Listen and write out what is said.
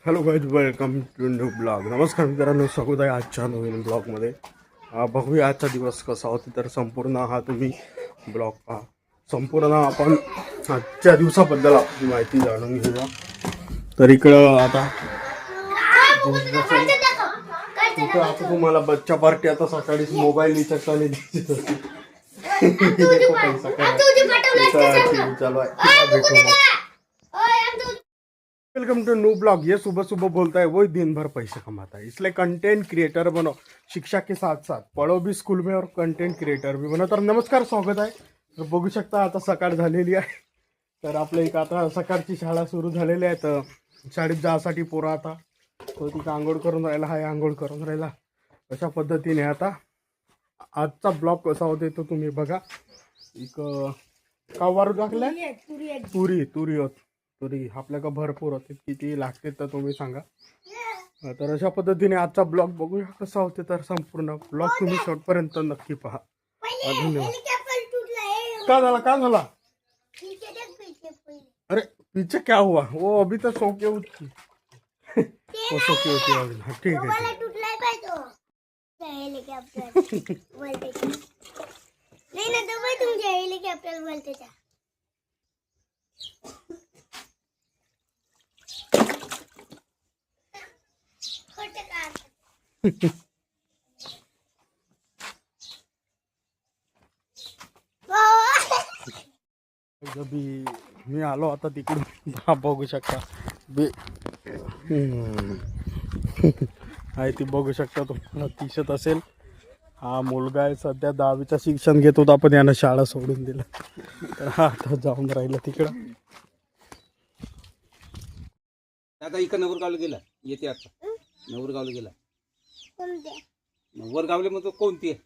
Hello guys, welcome to new blog. नमस्कार मित्रांनो, स्वागत आहे आजच्या नवीन ब्लॉगमध्ये. बघूया आजचा दिवस कसा होता. तर संपूर्ण हा तुम्ही ब्लॉग पहा. संपूर्ण आपण आजच्या दिवसाबद्दल आपली माहिती जाणून घेऊया. तर इकडं आता इकडं आता तुम्हाला बच्चा पार्टी आता सकाळीच मोबाईल विचारताना दिसत असते. चालू आहे. Welcome to new blog. ये सुबह सुबह बोलता है वही दिन भर पैसे कमाता है, इसलिए कंटेंट क्रिएटर बनो. शिक्षा के साथ साथ पढ़ो भी स्कूल में और कंटेंट क्रिएटर भी बनो. तर नमस्कार, स्वागत आहे. तर बघू शकता आता सकाळ झालेली आहे. तर आपल्या इथं आता सकाळची शाळा सुरू झालेली आहे. तर शाळेत जायसाठी पोरं आता तो तिथं आंघोळ करून राहिला आहे, आंघोळ करून राहिला. अशा पद्धतीने आता आजचा ब्लॉग कसा होते तो तुम्ही बघा. एक कावारू टाकलाय तुरी आपल्याकडे भरपूर होते. किती लागते तर तुम्ही सांगा. तर अशा पद्धतीने आजचा ब्लॉग बघूया कसा होते. तर संपूर्ण ब्लॉग तुम्ही शेवटपर्यंत नक्की पहा. धन्यवाद. काय झाला अरे पीछे क्या हुआ? वो अभी तो सो के उठी. वो सो के उठी अभी. ठीक है. नहीं ना तो भाई तुम हेलीकॉप्टर बोलते जा. मी आलो आता तिकडून. बघू शकता आहे ती बघू शकता तुम्हाला दिसत असेल. हा मुलगा आहे, सध्या 10वीचं शिक्षण घेत होता, पण यानं शाळा सोडून दिलं. तर हा आता जाऊन राहिला तिकडं. आता इकडं नवरगावला गेला, येते आता नवरगावला गेला. नवरगावले मग तो कोणती आहे?